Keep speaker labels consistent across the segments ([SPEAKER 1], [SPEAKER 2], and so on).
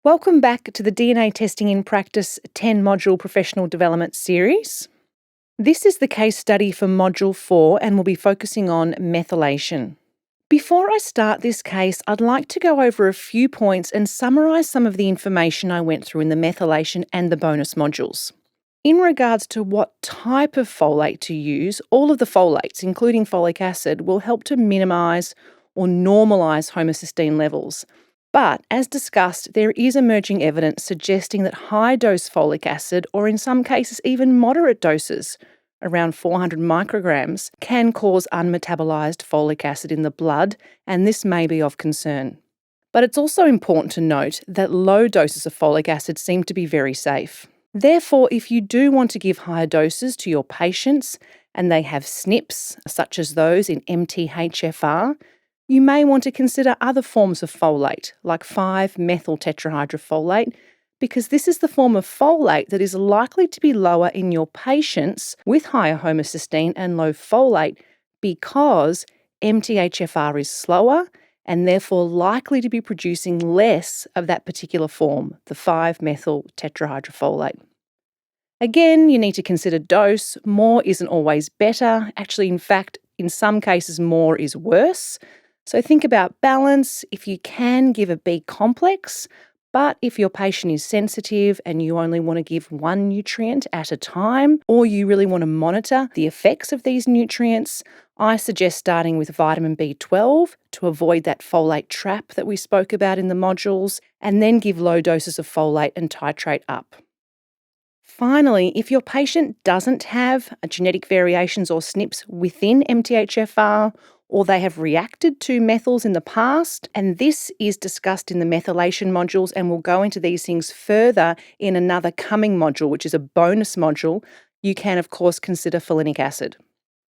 [SPEAKER 1] Welcome back to the DNA Testing in Practice 10-module professional development series. This is the case study for Module 4 and we'll be focusing on methylation. Before I start this case, I'd like to go over a few points and summarise some of the information I went through in the methylation and the bonus modules. In regards to what type of folate to use, all of the folates, including folic acid, will help to minimise or normalise homocysteine levels. But, as discussed, there is emerging evidence suggesting that high-dose folic acid, or in some cases even moderate doses, around 400 micrograms, can cause unmetabolized folic acid in the blood, and this may be of concern. But it's also important to note that low doses of folic acid seem to be very safe. Therefore, if you do want to give higher doses to your patients and they have SNPs, such as those in MTHFR, you may want to consider other forms of folate, like 5-methyl tetrahydrofolate, because this is the form of folate that is likely to be lower in your patients with higher homocysteine and low folate because MTHFR is slower and therefore likely to be producing less of that particular form, the 5-methyl tetrahydrofolate. Again, you need to consider dose. More isn't always better. Actually, in fact, in some cases, more is worse. So think about balance. If you can, give a B complex, but if your patient is sensitive and you only want to give one nutrient at a time, or you really want to monitor the effects of these nutrients, I suggest starting with vitamin B12 to avoid that folate trap that we spoke about in the modules, and then give low doses of folate and titrate up. Finally, if your patient doesn't have genetic variations or SNPs within MTHFR, or they have reacted to methyls in the past, and this is discussed in the methylation modules, and we'll go into these things further in another coming module, which is a bonus module, you can of course consider folinic acid.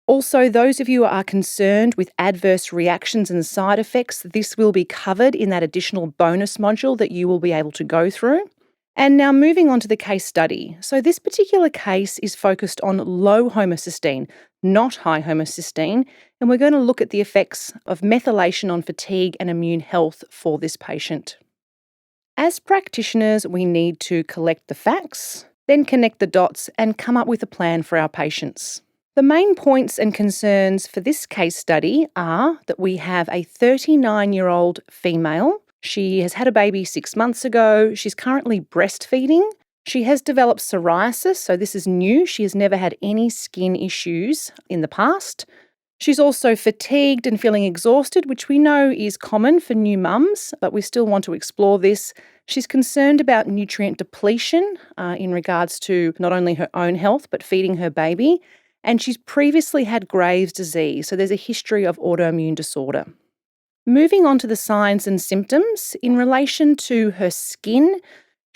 [SPEAKER 1] Also, those of you who are concerned with adverse reactions and side effects, this will be covered in that additional bonus module that you will be able to go through. And now moving on to the case study. So this particular case is focused on low homocysteine, not high homocysteine, and we're going to look at the effects of methylation on fatigue and immune health for this patient. As practitioners, we need to collect the facts, then connect the dots and come up with a plan for our patients. The main points and concerns for this case study are that we have a 39-year-old female. She has had a baby 6 months ago. She's currently breastfeeding. She has developed psoriasis, so this is new. She has never had any skin issues in the past. She's also fatigued and feeling exhausted, which we know is common for new mums, but we still want to explore this. She's concerned about nutrient depletion in regards to not only her own health, but feeding her baby. And she's previously had Graves' disease, so there's a history of autoimmune disorder. Moving on to the signs and symptoms, in relation to her skin,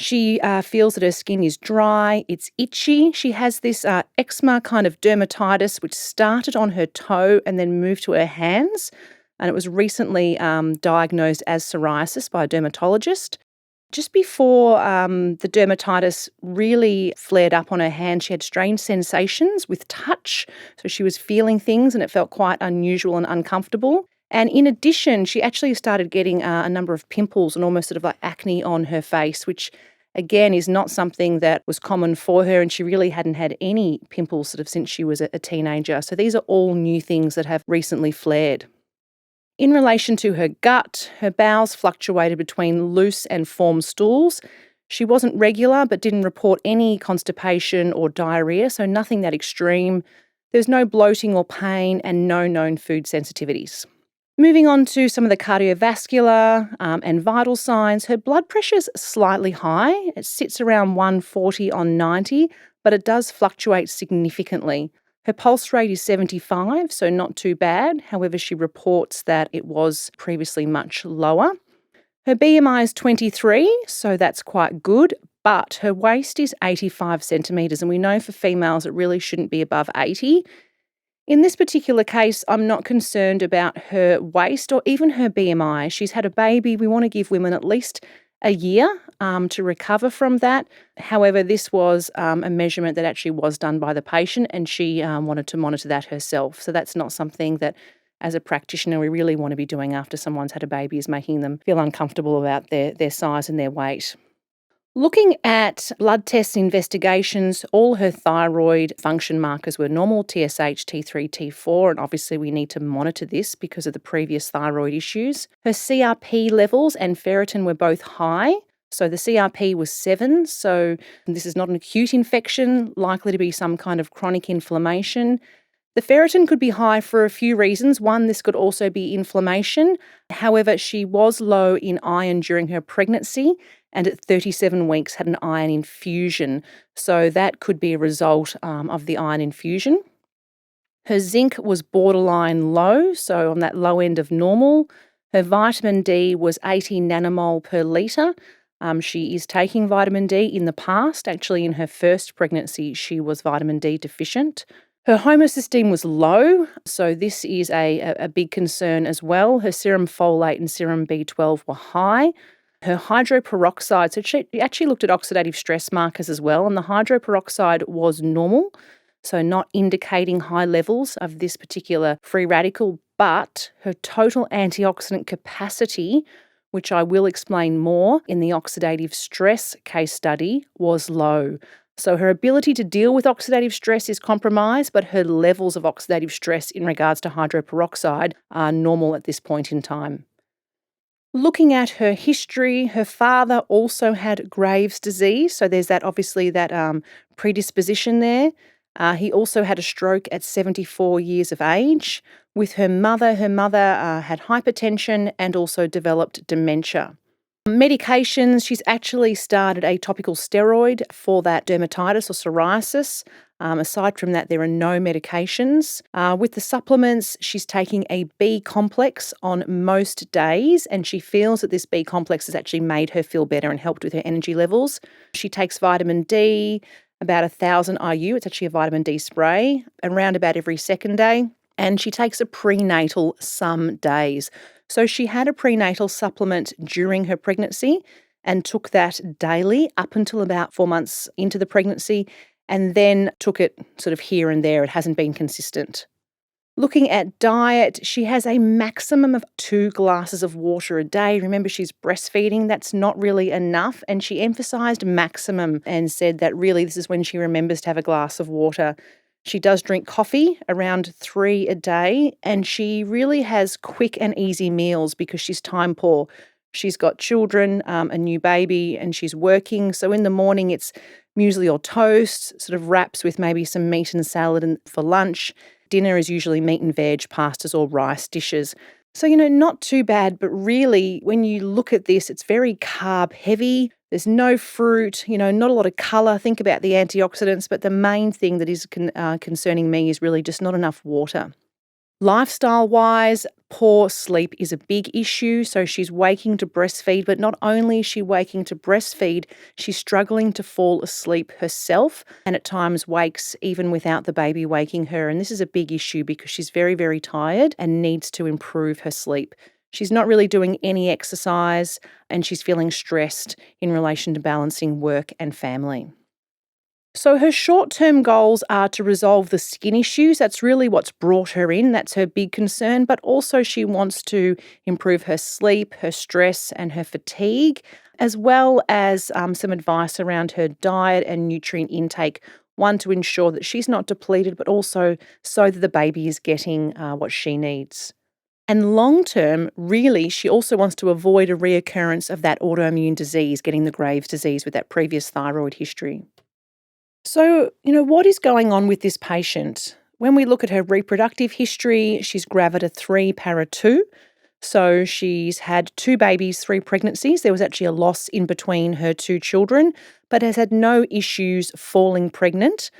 [SPEAKER 1] she feels that her skin is dry, it's itchy. She has this eczema kind of dermatitis which started on her toe and then moved to her hands, and it was recently diagnosed as psoriasis by a dermatologist. Just before the dermatitis really flared up on her hand, she had strange sensations with touch, so she was feeling things and it felt quite unusual and uncomfortable. And in addition, she actually started getting a number of pimples and almost sort of like acne on her face, which again is not something that was common for her, and she really hadn't had any pimples sort of since she was a teenager. So these are all new things that have recently flared. In relation to her gut, her bowels fluctuated between loose and formed stools. She wasn't regular but didn't report any constipation or diarrhea, so nothing that extreme. There's no bloating or pain and no known food sensitivities. Moving on to some of the cardiovascular and vital signs, her blood pressure's slightly high. It sits around 140 on 90, but it does fluctuate significantly. Her pulse rate is 75, so not too bad. However, she reports that it was previously much lower. Her BMI is 23, so that's quite good, but her waist is 85 centimetres, and we know for females it really shouldn't be above 80. In this particular case, I'm not concerned about her waist or even her BMI. She's had a baby. We want to give women at least a year to recover from that. However, this was a measurement that actually was done by the patient, and she wanted to monitor that herself. So that's not something that, as a practitioner, we really want to be doing after someone's had a baby, is making them feel uncomfortable about their size and their weight. Looking at blood tests investigations, all her thyroid function markers were normal: TSH, T3, T4, and obviously we need to monitor this because of the previous thyroid issues. Her CRP levels and ferritin were both high. So the CRP was 7, so this is not an acute infection, likely to be some kind of chronic inflammation. The ferritin could be high for a few reasons. One, this could also be inflammation. However, she was low in iron during her pregnancy and at 37 weeks had an iron infusion. So that could be a result of the iron infusion. Her zinc was borderline low, so on that low end of normal. Her vitamin D was 80 nanomole per litre. She is taking vitamin D in the past. Actually, in her first pregnancy, she was vitamin D deficient. Her homocysteine was low, so this is a big concern as well. Her serum folate and serum B12 were high. Her hydroperoxide, so she actually looked at oxidative stress markers as well, and the hydroperoxide was normal, so not indicating high levels of this particular free radical, but her total antioxidant capacity, which I will explain more in the oxidative stress case study, was low. So her ability to deal with oxidative stress is compromised, but her levels of oxidative stress in regards to hydroperoxide are normal at this point in time. Looking at her history, her father also had Graves' disease, so there's obviously that predisposition there. He also had a stroke at 74 years of age. With her mother had hypertension and also developed dementia. Medications, she's actually started a topical steroid for that dermatitis or psoriasis. Aside from that, there are no medications. With the supplements, she's taking a B complex on most days, and she feels that this B complex has actually made her feel better and helped with her energy levels. She takes vitamin D, about 1,000 IU. It's actually a vitamin D spray, around about every second day. And she takes a prenatal some days. So she had a prenatal supplement during her pregnancy and took that daily up until about 4 months into the pregnancy, and then took it sort of here and there. It hasn't been consistent. Looking at diet, she has a maximum of 2 glasses of water a day. Remember, she's breastfeeding. That's not really enough. And she emphasised maximum and said that really this is when she remembers to have a glass of water. She does drink coffee around 3 a day, and she really has quick and easy meals because she's time poor. She's got children, a new baby, and she's working. So in the morning, it's muesli or toast, sort of wraps with maybe some meat and salad for lunch. Dinner is usually meat and veg, pastas or rice dishes. So, not too bad, but really, when you look at this, it's very carb heavy. There's no fruit, not a lot of colour. Think about the antioxidants, but the main thing that is concerning me is really just not enough water. Lifestyle-wise, poor sleep is a big issue. So she's waking to breastfeed, but not only is she waking to breastfeed, she's struggling to fall asleep herself and at times wakes even without the baby waking her. And this is a big issue because she's very, very tired and needs to improve her sleep. She's not really doing any exercise and she's feeling stressed in relation to balancing work and family. So her short-term goals are to resolve the skin issues. That's really what's brought her in. That's her big concern. But also she wants to improve her sleep, her stress and her fatigue, as well as some advice around her diet and nutrient intake. One, to ensure that she's not depleted, but also so that the baby is getting what she needs. And long-term, really, she also wants to avoid a reoccurrence of that autoimmune disease, getting the Graves' disease with that previous thyroid history. So, what is going on with this patient? When we look at her reproductive history, she's gravida 3, para 2. So she's had 2 babies, 3 pregnancies. There was actually a loss in between her 2 children, but has had no issues falling pregnant.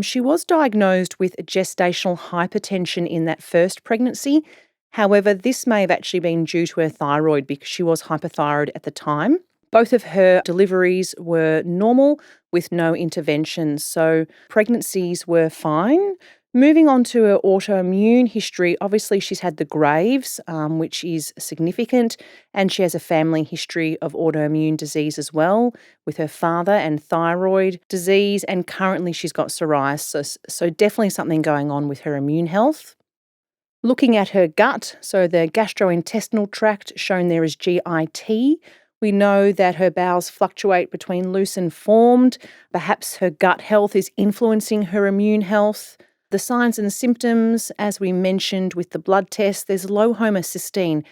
[SPEAKER 1] She was diagnosed with gestational hypertension in that first pregnancy. However, this may have actually been due to her thyroid because she was hypothyroid at the time. Both of her deliveries were normal with no interventions, so pregnancies were fine. Moving on to her autoimmune history, obviously she's had the Graves, which is significant, and she has a family history of autoimmune disease as well, with her father and thyroid disease, and currently she's got psoriasis, so definitely something going on with her immune health. Looking at her gut, so the gastrointestinal tract shown there is GIT, We know that her bowels fluctuate between loose and formed. Perhaps her gut health is influencing her immune health. The signs and symptoms, as we mentioned with the blood test, there's low homocysteine.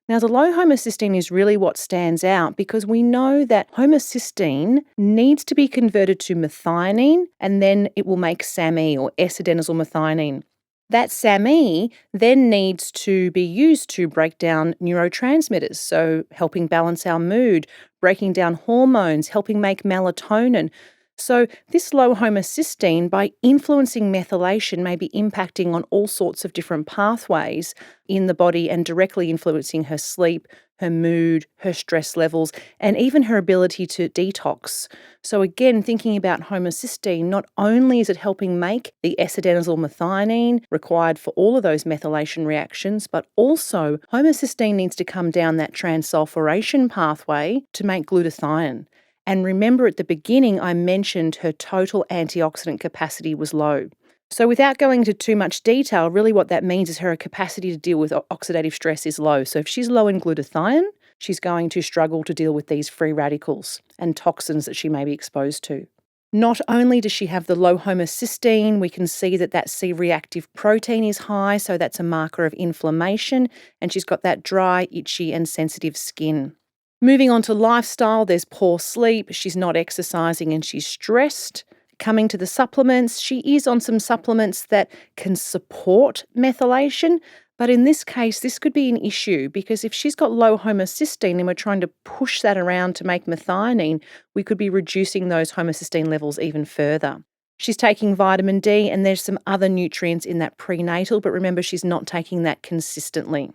[SPEAKER 1] Now, the low homocysteine is really what stands out because we know that homocysteine needs to be converted to methionine and then it will make SAMe or S-adenosine methionine. That SAMe then needs to be used to break down neurotransmitters, so helping balance our mood, breaking down hormones, helping make melatonin. So this low homocysteine, by influencing methylation, may be impacting on all sorts of different pathways in the body and directly influencing her sleep, her mood, her stress levels, and even her ability to detox. So again, thinking about homocysteine, not only is it helping make the S-adenosine methionine required for all of those methylation reactions, but also homocysteine needs to come down that transsulfuration pathway to make glutathione. And remember at the beginning, I mentioned her total antioxidant capacity was low. So without going into too much detail, really what that means is her capacity to deal with oxidative stress is low. So if she's low in glutathione, she's going to struggle to deal with these free radicals and toxins that she may be exposed to. Not only does she have the low homocysteine, we can see that that C-reactive protein is high, so that's a marker of inflammation, and she's got that dry, itchy and sensitive skin. Moving on to lifestyle, there's poor sleep, she's not exercising and she's stressed. Coming to the supplements, she is on some supplements that can support methylation, but in this case, this could be an issue because if she's got low homocysteine and we're trying to push that around to make methionine, we could be reducing those homocysteine levels even further. She's taking vitamin D and there's some other nutrients in that prenatal, but remember she's not taking that consistently.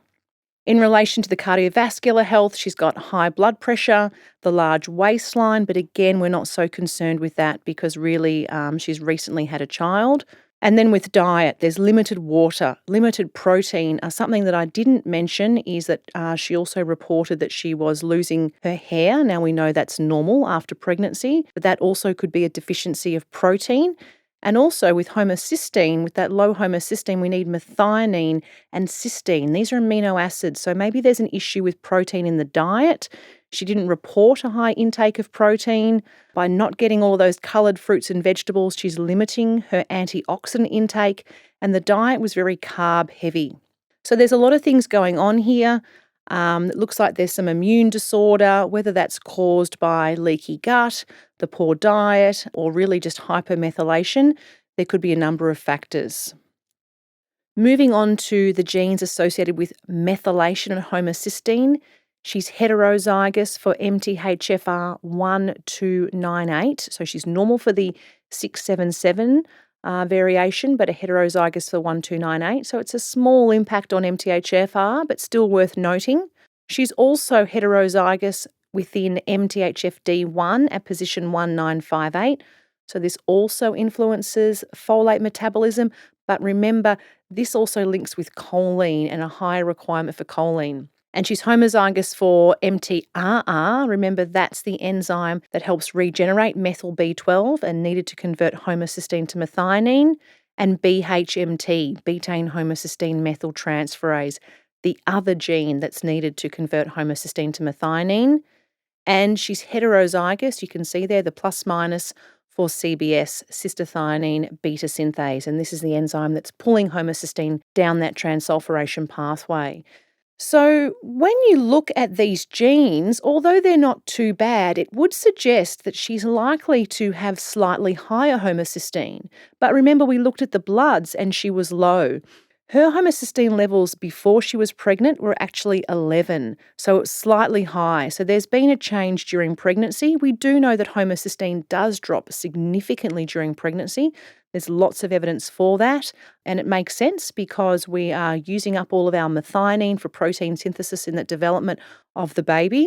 [SPEAKER 1] In relation to the cardiovascular health, she's got high blood pressure, the large waistline, but again, we're not so concerned with that because really she's recently had a child. And then with diet, there's limited water, limited protein. Something that I didn't mention is that she also reported that she was losing her hair. Now we know that's normal after pregnancy, but that also could be a deficiency of protein. And also with homocysteine, with that low homocysteine, we need methionine and cysteine. These are amino acids. So maybe there's an issue with protein in the diet. She didn't report a high intake of protein. By not getting all those coloured fruits and vegetables, she's limiting her antioxidant intake. And the diet was very carb heavy. So there's a lot of things going on here. It looks like there's some immune disorder, whether that's caused by leaky gut, the poor diet, or really just hypermethylation. There could be a number of factors. Moving on to the genes associated with methylation and homocysteine, she's heterozygous for MTHFR1298, so she's normal for the 677 variation, but a heterozygous for 1298. So it's a small impact on MTHFR, but still worth noting. She's also heterozygous within MTHFD1 at position 1958. So this also influences folate metabolism. But remember, this also links with choline and a higher requirement for choline. And she's homozygous for MTRR. Remember, that's the enzyme that helps regenerate methyl B12 and needed to convert homocysteine to methionine. And BHMT, betaine homocysteine methyltransferase, the other gene that's needed to convert homocysteine to methionine. And she's heterozygous. You can see there the plus minus for CBS, cystathionine beta synthase. And this is the enzyme that's pulling homocysteine down that transsulfuration pathway. So when you look at these genes, although they're not too bad, it would suggest that she's likely to have slightly higher homocysteine. But remember, we looked at the bloods and she was low. Her homocysteine levels before she was pregnant were actually 11, so it's slightly high. So there's been a change during pregnancy. We do know that homocysteine does drop significantly during pregnancy. There's lots of evidence for that, and it makes sense because we are using up all of our methionine for protein synthesis in the development of the baby.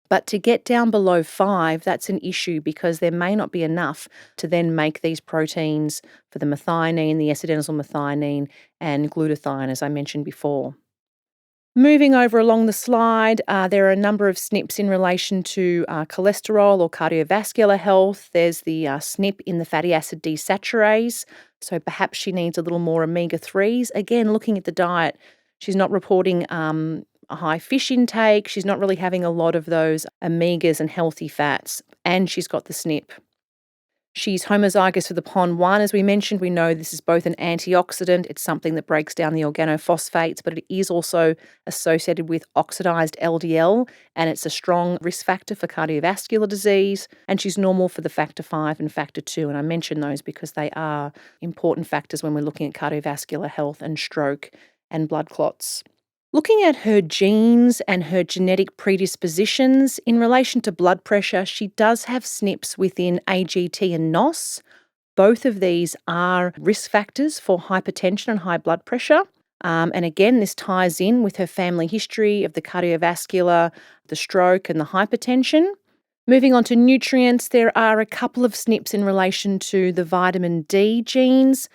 [SPEAKER 1] But to get down below 5, that's an issue because there may not be enough to then make these proteins for the methionine, the S-adenosine methionine, and glutathione, as I mentioned before. Moving over along the slide, there are a number of SNPs in relation to cholesterol or cardiovascular health. There's the SNP in the fatty acid desaturase, so perhaps she needs a little more omega-3s. Again, looking at the diet, she's not reporting a high fish intake. She's not really having a lot of those omegas and healthy fats, and she's got the SNP. She's homozygous for the PON1, as we mentioned. We know this is both an antioxidant, it's something that breaks down the organophosphates, but it is also associated with oxidized LDL, and it's a strong risk factor for cardiovascular disease. And she's normal for the factor 5 and factor 2, and I mention those because they are important factors when we're looking at cardiovascular health and stroke and blood clots. Looking at her genes and her genetic predispositions in relation to blood pressure, she does have SNPs within AGT and NOS. Both of these are risk factors for hypertension and high blood pressure. And again, this ties in with her family history of the cardiovascular, the stroke, and the hypertension. Moving on to nutrients, there are a couple of SNPs in relation to the vitamin D genes,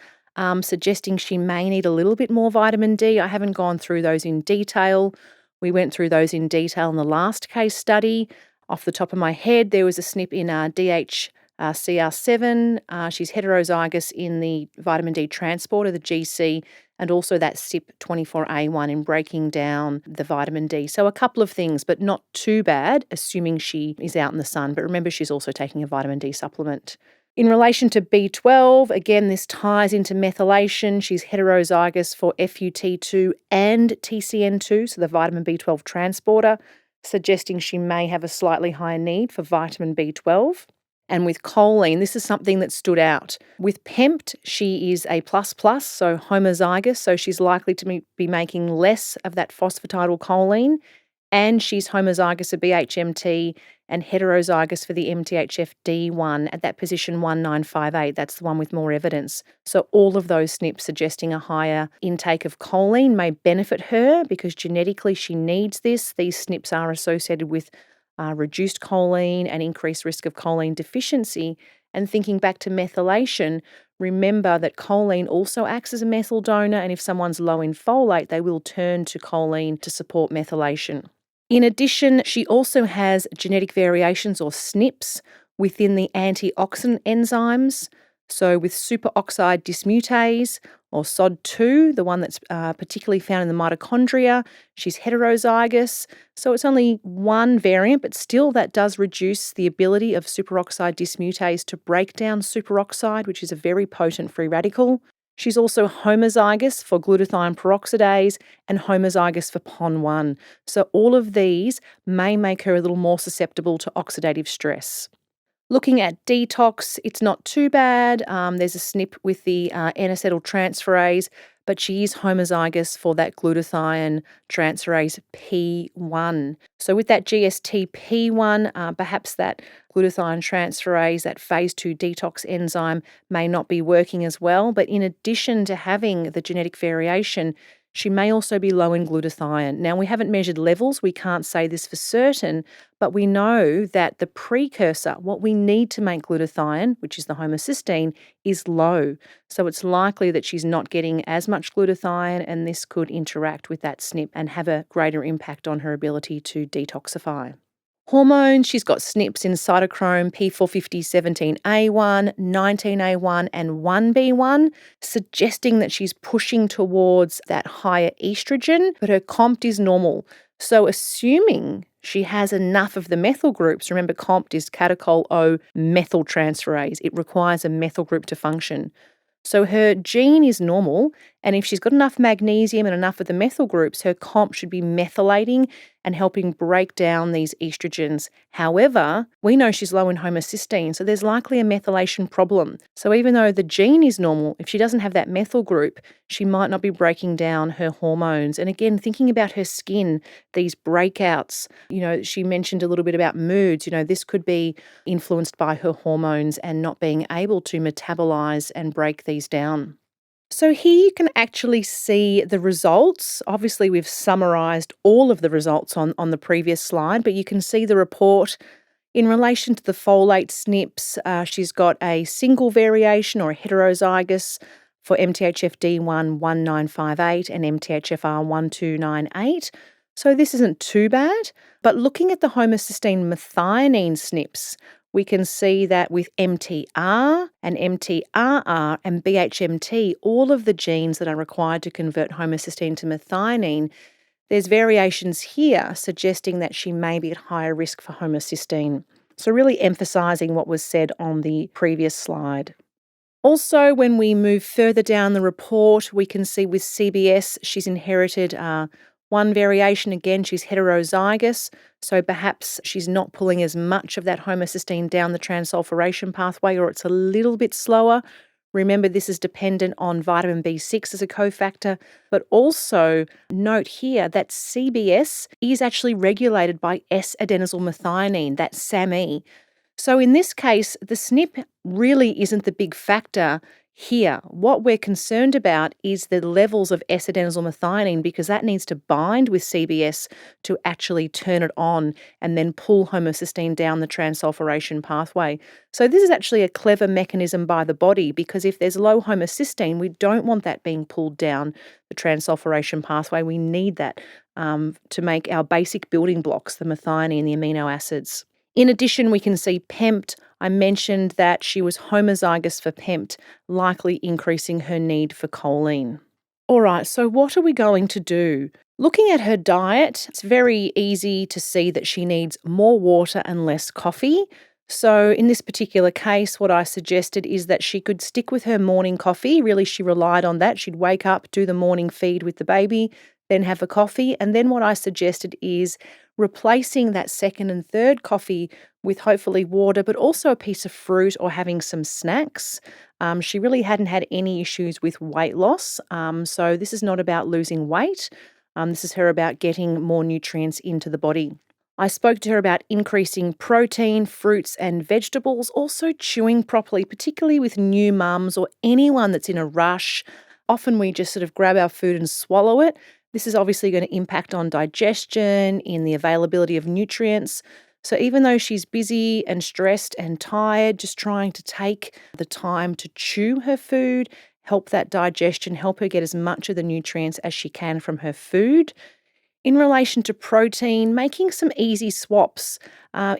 [SPEAKER 1] suggesting she may need a little bit more vitamin D. I haven't gone through those in detail. We went through those in detail in the last case study. Off the top of my head, there was a SNP in DHCR7. She's heterozygous in the vitamin D transporter, the GC, and also that CYP24A1 in breaking down the vitamin D. So a couple of things, but not too bad, assuming she is out in the sun. But remember, she's also taking a vitamin D supplement. In relation to B12, again, this ties into methylation. She's heterozygous for FUT2 and TCN2, so the vitamin B12 transporter, suggesting she may have a slightly higher need for vitamin B12. And with choline, this is something that stood out. With PEMT, she is a plus, so homozygous, so she's likely to be making less of that phosphatidylcholine, and she's homozygous for BHMT and heterozygous for the MTHFD1 at that position 1958. That's the one with more evidence. So all of those SNPs suggesting a higher intake of choline may benefit her because genetically she needs this. These SNPs are associated with reduced choline and increased risk of choline deficiency. And thinking back to methylation, remember that choline also acts as a methyl donor, and if someone's low in folate, they will turn to choline to support methylation. In addition, she also has genetic variations or SNPs within the antioxidant enzymes. So with superoxide dismutase or SOD2, the one that's particularly found in the mitochondria, she's heterozygous. So it's only one variant, but still that does reduce the ability of superoxide dismutase to break down superoxide, which is a very potent free radical. She's also homozygous for glutathione peroxidase and homozygous for PON1. So all of these may make her a little more susceptible to oxidative stress. Looking at detox, it's not too bad. There's a SNP with the N-acetyltransferase, but she is homozygous for that glutathione transferase P1. So with that GST-P1, perhaps that glutathione transferase, that phase 2 detox enzyme, may not be working as well. But in addition to having the genetic variation, she may also be low in glutathione. Now, we haven't measured levels. We can't say this for certain, but we know that the precursor, what we need to make glutathione, which is the homocysteine, is low. So it's likely that she's not getting as much glutathione, and this could interact with that SNP and have a greater impact on her ability to detoxify. Hormones, she's got SNPs in cytochrome P450-17A1, 19A1 and 1B1, suggesting that she's pushing towards that higher estrogen, but her COMT is normal. So assuming she has enough of the methyl groups, remember COMT is catechol O methyltransferase. It requires a methyl group to function. So her gene is normal, and if she's got enough magnesium and enough of the methyl groups, her COMT should be methylating and helping break down these estrogens. However, we know she's low in homocysteine, so there's likely a methylation problem. So even though the gene is normal, if she doesn't have that methyl group, she might not be breaking down her hormones. And again, thinking about her skin, these breakouts, she mentioned a little bit about moods, this could be influenced by her hormones and not being able to metabolize and break these down. So here you can actually see the results. Obviously, we've summarised all of the results on the previous slide, but you can see the report in relation to the folate SNPs. She's got a single variation or a heterozygous for MTHFD1 1958 and MTHFR 1298. So this isn't too bad. But looking at the homocysteine methionine SNPs, we can see that with MTR and MTRR and BHMT, all of the genes that are required to convert homocysteine to methionine, There's variations here suggesting that she may be at higher risk for homocysteine. So really emphasising what was said on the previous slide. Also, when we move further down the report, we can see with CBS, she's inherited one variation. Again, she's heterozygous, so perhaps she's not pulling as much of that homocysteine down the transsulfuration pathway, or it's a little bit slower. Remember, this is dependent on vitamin B6 as a cofactor, but also note here that CBS is actually regulated by S-adenosylmethionine, that's SAMe. So in this case, the SNP really isn't the big factor here. What we're concerned about is the levels of S-adenosylmethionine, because that needs to bind with CBS to actually turn it on and then pull homocysteine down the transsulfuration pathway. So this is actually a clever mechanism by the body, because if there's low homocysteine, we don't want that being pulled down the transsulfuration pathway. We need that to make our basic building blocks, the methionine, the amino acids. In addition, we can see PEMT. I mentioned that she was homozygous for PEMT, likely increasing her need for choline. All right, so what are we going to do? Looking at her diet, it's very easy to see that she needs more water and less coffee. So in this particular case, what I suggested is that she could stick with her morning coffee. Really, she relied on that. She'd wake up, do the morning feed with the baby, then have a coffee. And then what I suggested is replacing that second and third coffee with hopefully water, but also a piece of fruit or having some snacks. She really hadn't had any issues with weight loss. So this is not about losing weight. This is her about getting more nutrients into the body. I spoke to her about increasing protein, fruits and vegetables, also chewing properly, particularly with new mums or anyone that's in a rush. Often we just sort of grab our food and swallow it. This is obviously going to impact on digestion, in the availability of nutrients. So even though she's busy and stressed and tired, just trying to take the time to chew her food, help that digestion, help her get as much of the nutrients as she can from her food. In relation to protein, making some easy swaps.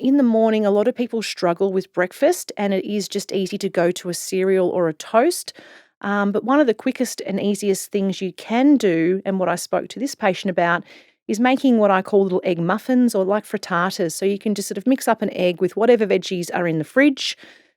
[SPEAKER 1] In the morning, a lot of people struggle with breakfast, and it is just easy to go to a cereal or a toast. But one of the quickest and easiest things you can do, and what I spoke to this patient about, is making what I call little egg muffins or like frittatas. So you can just sort of mix up an egg with whatever veggies are in the fridge.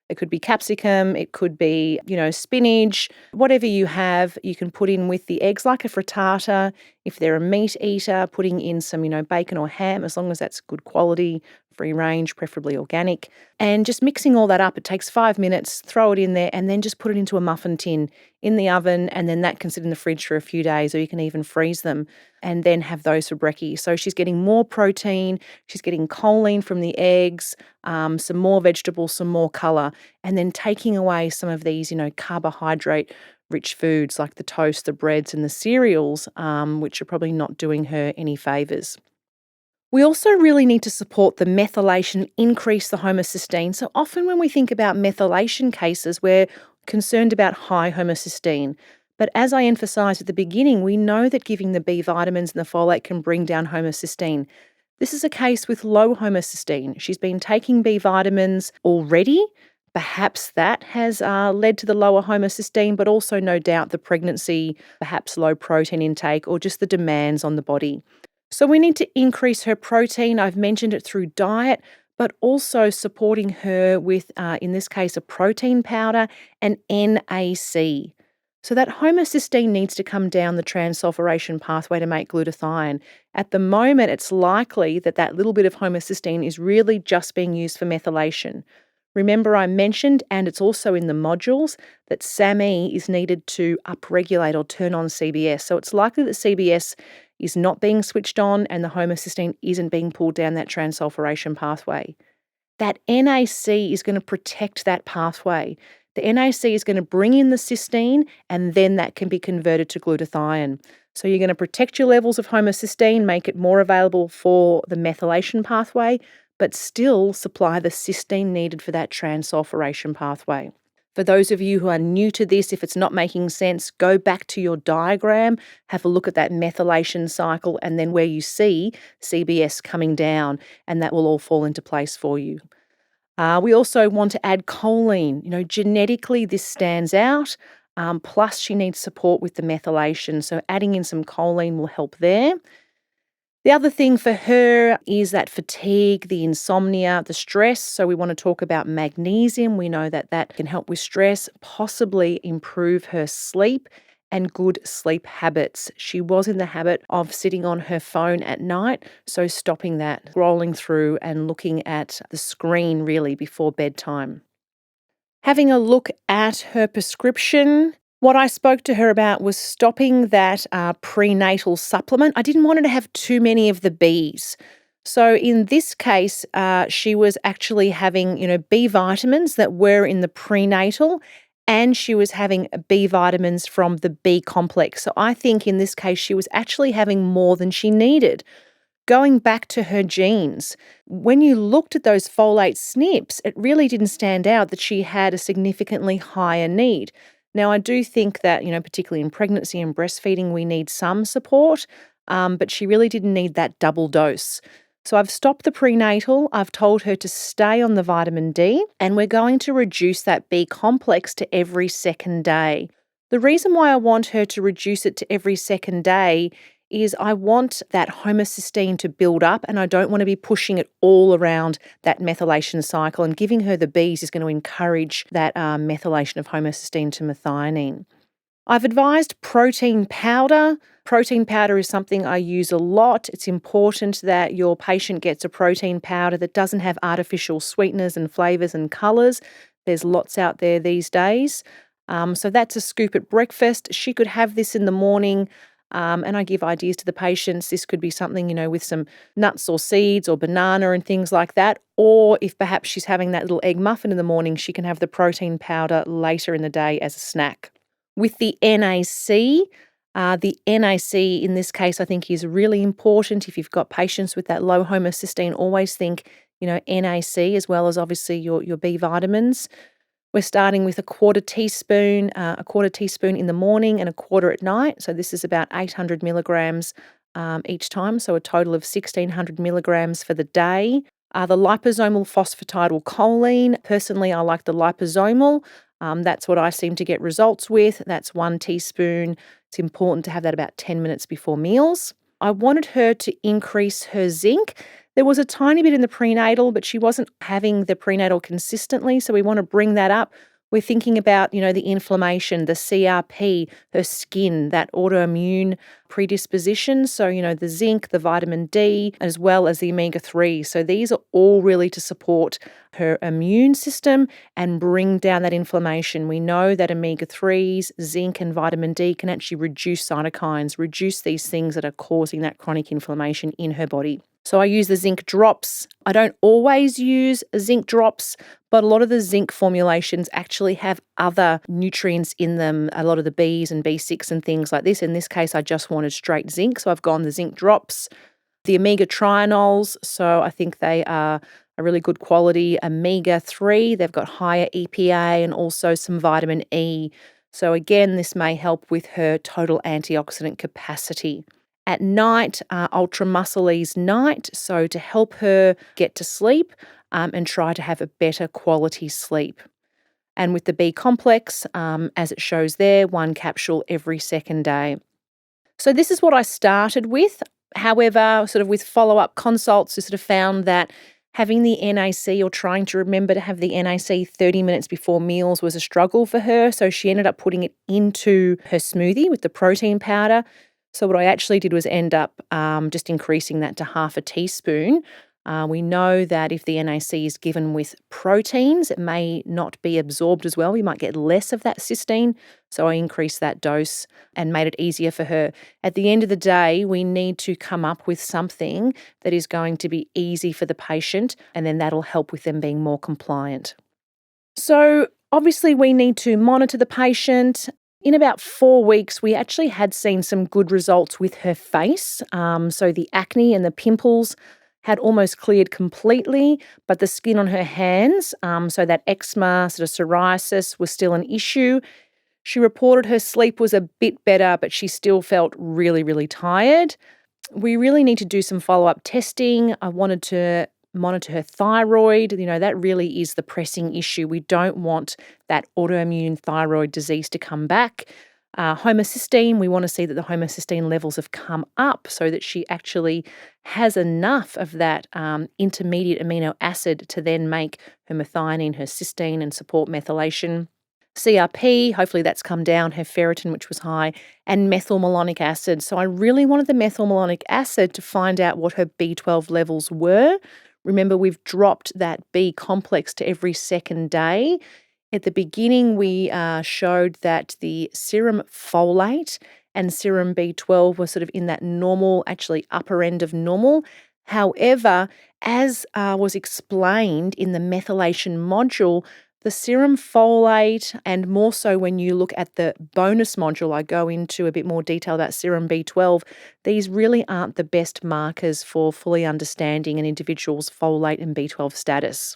[SPEAKER 1] It could be capsicum, it could be, spinach, whatever you have, you can put in with the eggs like a frittata. If they're a meat eater, putting in some, bacon or ham, as long as that's good quality, free range, preferably organic. And just mixing all that up, it takes 5 minutes, throw it in there, and then just put it into a muffin tin in the oven, and then that can sit in the fridge for a few days, or you can even freeze them and then have those for brekkie. So she's getting more protein, she's getting choline from the eggs, some more vegetables, some more colour, and then taking away some of these, carbohydrate-rich foods like the toast, the breads and the cereals, which are probably not doing her any favours. We also really need to support the methylation, increase the homocysteine. So often when we think about methylation cases, we're concerned about high homocysteine. But as I emphasised at the beginning, we know that giving the B vitamins and the folate can bring down homocysteine. This is a case with low homocysteine. She's been taking B vitamins already. Perhaps that has led to the lower homocysteine, but also no doubt the pregnancy, perhaps low protein intake, or just the demands on the body. So we need to increase her protein. I've mentioned it through diet, but also supporting her with, in this case, a protein powder and NAC. So that homocysteine needs to come down the transsulfuration pathway to make glutathione. At the moment, it's likely that that little bit of homocysteine is really just being used for methylation. Remember, I mentioned, and it's also in the modules, that SAMe is needed to upregulate or turn on CBS. So it's likely that CBS is not being switched on and the homocysteine isn't being pulled down that transsulfuration pathway. That NAC is going to protect that pathway. The NAC is going to bring in the cysteine, and then that can be converted to glutathione. So you're going to protect your levels of homocysteine, make it more available for the methylation pathway, but still supply the cysteine needed for that transsulfuration pathway. For those of you who are new to this, if it's not making sense, go back to your diagram, have a look at that methylation cycle, and then where you see CBS coming down, and that will all fall into place for you. We also want to add choline. Genetically, this stands out. Plus, she needs support with the methylation. So adding in some choline will help there. The other thing for her is that fatigue, the insomnia, the stress. So we want to talk about magnesium. We know that that can help with stress, possibly improve her sleep and good sleep habits. She was in the habit of sitting on her phone at night, so stopping that, scrolling through and looking at the screen really before bedtime. Having a look at her prescription, what I spoke to her about was stopping that prenatal supplement. I didn't want her to have too many of the Bs. So in this case, she was actually having, B vitamins that were in the prenatal, and she was having B vitamins from the B complex. So I think in this case, she was actually having more than she needed. Going back to her genes, when you looked at those folate SNPs, it really didn't stand out that she had a significantly higher need. Now, I do think that, particularly in pregnancy and breastfeeding, we need some support, but she really didn't need that double dose. So I've stopped the prenatal. I've told her to stay on the vitamin D, and we're going to reduce that B complex to every second day. The reason why I want her to reduce it to every second day is I want that homocysteine to build up, and I don't want to be pushing it all around that methylation cycle, and giving her the Bs is going to encourage that methylation of homocysteine to methionine. I've advised protein powder. Protein powder is something I use a lot. It's important that your patient gets a protein powder that doesn't have artificial sweeteners and flavours and colours. There's lots out there these days. So that's a scoop at breakfast. She could have this in the morning. And I give ideas to the patients. This could be something, with some nuts or seeds or banana and things like that. Or if perhaps she's having that little egg muffin in the morning, she can have the protein powder later in the day as a snack. With the NAC in this case I think is really important. If you've got patients with that low homocysteine, always think, NAC as well as obviously your B vitamins. We're starting with a quarter teaspoon in the morning and a quarter at night. So this is about 800 milligrams each time, so a total of 1,600 milligrams for the day. The liposomal phosphatidylcholine, personally I like the liposomal. That's what I seem to get results with. That's 1 teaspoon. It's important to have that about 10 minutes before meals. I wanted her to increase her zinc. There was a tiny bit in the prenatal, but she wasn't having the prenatal consistently, so we want to bring that up. We're thinking about, the inflammation, the CRP, her skin, that autoimmune predisposition. So, the zinc, the vitamin D, as well as the omega-3. So these are all really to support her immune system and bring down that inflammation. We know that omega-3s, zinc and vitamin D can actually reduce cytokines, reduce these things that are causing that chronic inflammation in her body. So I use the zinc drops. I don't always use zinc drops, but a lot of the zinc formulations actually have other nutrients in them, a lot of the Bs and B6 and things like this. In this case, I just wanted straight zinc, so I've gone the zinc drops. The omega trianols, so I think they are a really good quality omega-3. They've got higher EPA and also some vitamin E. So again, this may help with her total antioxidant capacity. At night, Ultra Musclease night, so to help her get to sleep and try to have a better quality sleep. And with the B complex, as it shows there, 1 capsule every second day. So this is what I started with. However, sort of with follow-up consults, we sort of found that having the NAC or trying to remember to have the NAC 30 minutes before meals was a struggle for her. So she ended up putting it into her smoothie with the protein powder. So what I actually did was end up just increasing that to half a teaspoon. We know that if the NAC is given with proteins, it may not be absorbed as well. We might get less of that cysteine. So I increased that dose and made it easier for her. At the end of the day, we need to come up with something that is going to be easy for the patient, and then that'll help with them being more compliant. So obviously we need to monitor the patient. In about 4 weeks, we actually had seen some good results with her face. So the acne and the pimples had almost cleared completely, but the skin on her hands, so that eczema, sort of psoriasis, was still an issue. She reported her sleep was a bit better, but she still felt really, really tired. We really need to do some follow-up testing. I wanted to monitor her thyroid. That really is the pressing issue. We don't want that autoimmune thyroid disease to come back. Homocysteine, we want to see that the homocysteine levels have come up so that she actually has enough of that intermediate amino acid to then make her methionine, her cysteine, and support methylation. CRP, hopefully that's come down, her ferritin, which was high, and methylmalonic acid. So I really wanted the methylmalonic acid to find out what her B12 levels were. Remember, we've dropped that B complex to every second day. At the beginning, we showed that the serum folate and serum B12 were sort of in that normal, actually upper end of normal. However, as was explained in the methylation module, the serum folate, and more so when you look at the bonus module, I go into a bit more detail about serum B12, these really aren't the best markers for fully understanding an individual's folate and B12 status.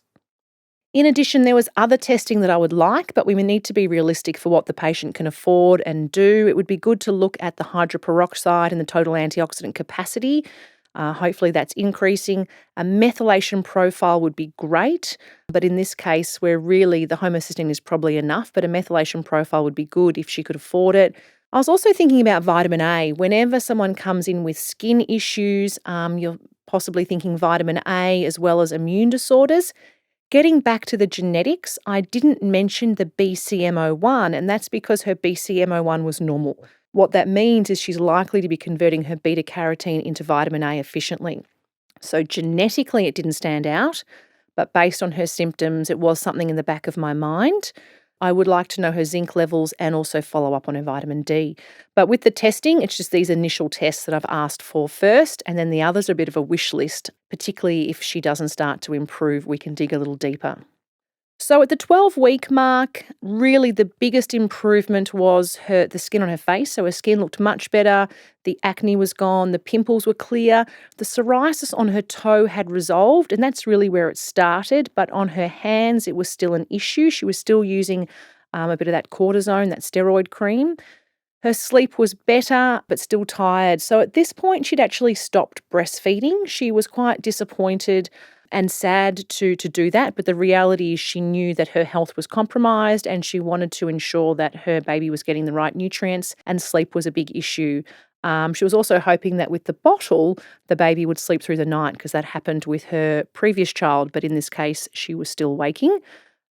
[SPEAKER 1] In addition, there was other testing that I would like, but we need to be realistic for what the patient can afford and do. It would be good to look at the hydroperoxide and the total antioxidant capacity. Hopefully that's increasing. A methylation profile would be great, but in this case where really the homocysteine is probably enough, but a methylation profile would be good if she could afford it. I was also thinking about vitamin A. Whenever someone comes in with skin issues, you're possibly thinking vitamin A as well as immune disorders. Getting back to the genetics, I didn't mention the BCM01, and that's because her BCM01 was normal. What that means is she's likely to be converting her beta carotene into vitamin A efficiently. So genetically, it didn't stand out, but based on her symptoms, it was something in the back of my mind. I would like to know her zinc levels and also follow up on her vitamin D. But with the testing, it's just these initial tests that I've asked for first, and then the others are a bit of a wish list, particularly if she doesn't start to improve, we can dig a little deeper. So at the 12-week mark, really the biggest improvement was the skin on her face. So her skin looked much better, the acne was gone, the pimples were clear, the psoriasis on her toe had resolved, and that's really where it started. But on her hands, it was still an issue. She was still using a bit of that cortisone, that steroid cream. Her sleep was better, but still tired. So at this point, she'd actually stopped breastfeeding. She was quite disappointed and sad to do that, but the reality is she knew that her health was compromised and she wanted to ensure that her baby was getting the right nutrients, and sleep was a big issue. She was also hoping that with the bottle, the baby would sleep through the night because that happened with her previous child, but in this case, she was still waking.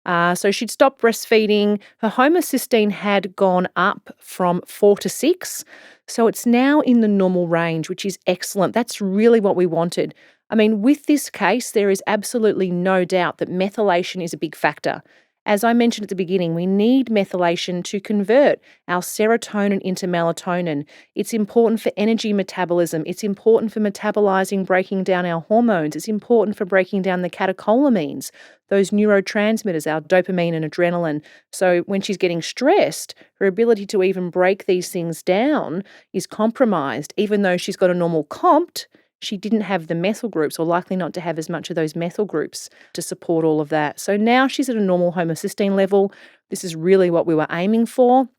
[SPEAKER 1] So she'd stopped breastfeeding. Her homocysteine had gone up from 4 to 6. So it's now in the normal range, which is excellent. That's really what we wanted. I mean, with this case, there is absolutely no doubt that methylation is a big factor. As I mentioned at the beginning, we need methylation to convert our serotonin into melatonin. It's important for energy metabolism. It's important for metabolizing, breaking down our hormones. It's important for breaking down the catecholamines, those neurotransmitters, our dopamine and adrenaline. So when she's getting stressed, her ability to even break these things down is compromised. Even though she's got a normal COMT, she didn't have the methyl groups, or likely not to have as much of those methyl groups to support all of that. So now she's at a normal homocysteine level. This is really what we were aiming for.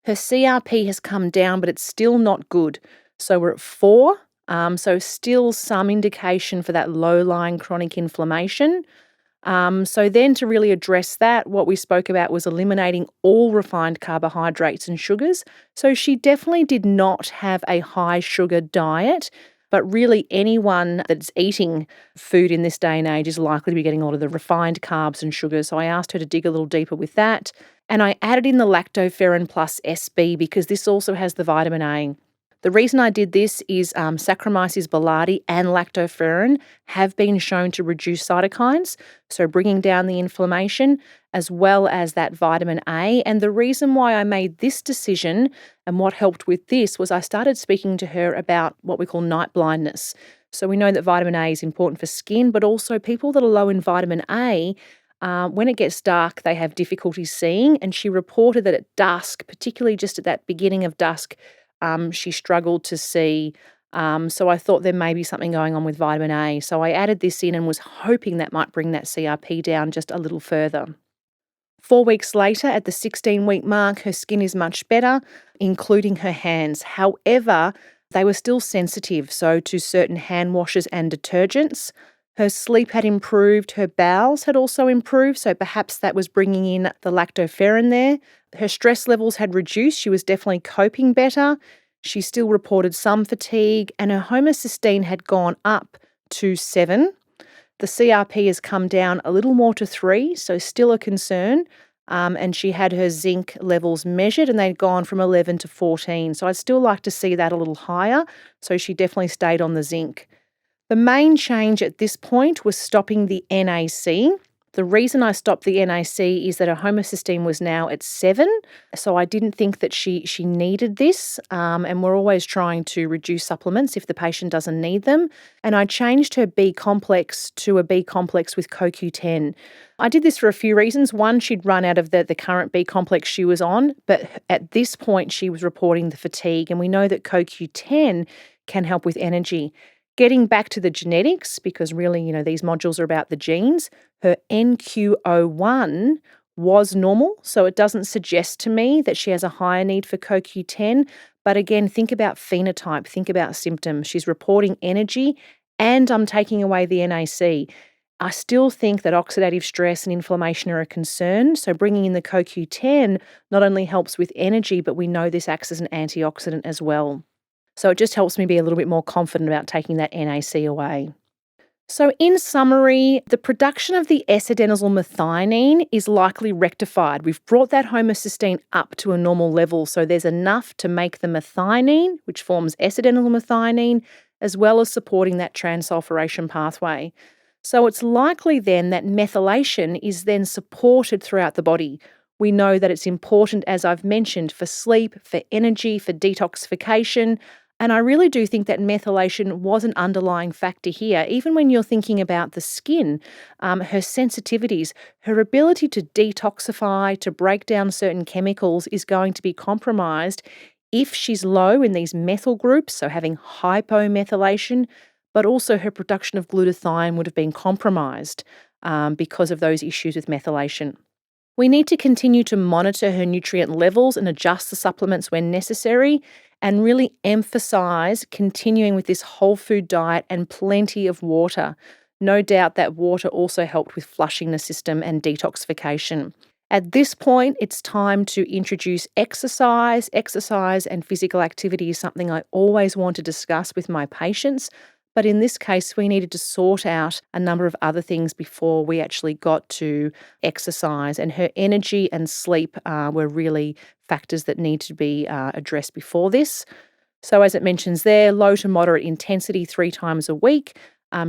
[SPEAKER 1] Her CRP has come down, but it's still not good. So we're at 4. So still some indication for that low-lying chronic inflammation. So then to really address that, what we spoke about was eliminating all refined carbohydrates and sugars. So she definitely did not have a high sugar diet. But really anyone that's eating food in this day and age is likely to be getting a lot of the refined carbs and sugars. So I asked her to dig a little deeper with that. And I added in the lactoferrin plus SB because this also has the vitamin A. The reason I did this is Saccharomyces boulardii and lactoferrin have been shown to reduce cytokines, so bringing down the inflammation, as well as that vitamin A. And the reason why I made this decision and what helped with this was I started speaking to her about what we call night blindness. So we know that vitamin A is important for skin, but also people that are low in vitamin A, when it gets dark, they have difficulty seeing. And she reported that at dusk, particularly just at that beginning of dusk, she struggled to see. So I thought there may be something going on with vitamin A. So I added this in and was hoping that might bring that CRP down just a little further. 4 weeks later, at the 16-week mark, her skin is much better, including her hands. However, they were still sensitive, so to certain hand washes and detergents. Her sleep had improved, her bowels had also improved, so perhaps that was bringing in the lactoferrin there. Her stress levels had reduced, she was definitely coping better. She still reported some fatigue, and her homocysteine had gone up to 7. The CRP has come down a little more to 3, so still a concern. And she had her zinc levels measured and they'd gone from 11 to 14. So I'd still like to see that a little higher. So she definitely stayed on the zinc. The main change at this point was stopping the NAC. The reason I stopped the NAC is that her homocysteine was now at 7, so I didn't think that she needed this, and we're always trying to reduce supplements if the patient doesn't need them. And I changed her B complex to a B complex with CoQ10. I did this for a few reasons. One, she'd run out of the current B complex she was on, but at this point she was reporting the fatigue, and we know that CoQ10 can help with energy. Getting back to the genetics, because really, these modules are about the genes, her NQO1 was normal, so it doesn't suggest to me that she has a higher need for CoQ10. But again, think about phenotype, think about symptoms. She's reporting energy and I'm taking away the NAC. I still think that oxidative stress and inflammation are a concern, so bringing in the CoQ10 not only helps with energy, but we know this acts as an antioxidant as well. So it just helps me be a little bit more confident about taking that NAC away. So in summary, the production of the S-adenosyl methionine is likely rectified. We've brought that homocysteine up to a normal level, so there's enough to make the methionine, which forms S-adenosyl methionine, as well as supporting that transsulfuration pathway. So it's likely then that methylation is then supported throughout the body. We know that it's important, as I've mentioned, for sleep, for energy, for detoxification. And I really do think that methylation was an underlying factor here. Even when you're thinking about the skin, her sensitivities, her ability to detoxify, to break down certain chemicals is going to be compromised if she's low in these methyl groups, so having hypomethylation, but also her production of glutathione would have been compromised because of those issues with methylation. We need to continue to monitor her nutrient levels and adjust the supplements when necessary, and really emphasize continuing with this whole food diet and plenty of water. No doubt that water also helped with flushing the system and detoxification. At this point, it's time to introduce exercise. Exercise and physical activity is something I always want to discuss with my patients. But in this case, we needed to sort out a number of other things before we actually got to exercise. And her energy and sleep were really factors that need to be addressed before this. So as it mentions there, low to moderate intensity 3 times a week.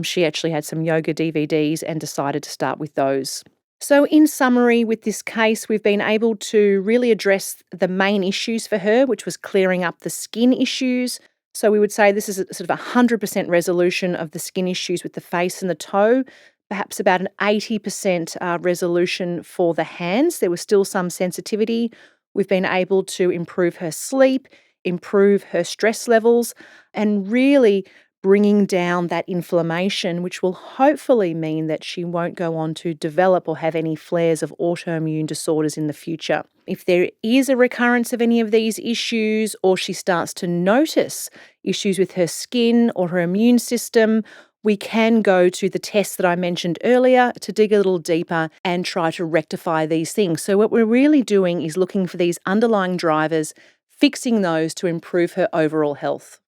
[SPEAKER 1] She actually had some yoga DVDs and decided to start with those. So in summary, with this case, we've been able to really address the main issues for her, which was clearing up the skin issues. So we would say this is a sort of 100% resolution of the skin issues with the face and the toe, perhaps about an 80% resolution for the hands. There was still some sensitivity. We've been able to improve her sleep, improve her stress levels, and really bringing down that inflammation, which will hopefully mean that she won't go on to develop or have any flares of autoimmune disorders in the future. If there is a recurrence of any of these issues, or she starts to notice issues with her skin or her immune system, we can go to the tests that I mentioned earlier to dig a little deeper and try to rectify these things. So what we're really doing is looking for these underlying drivers, fixing those to improve her overall health.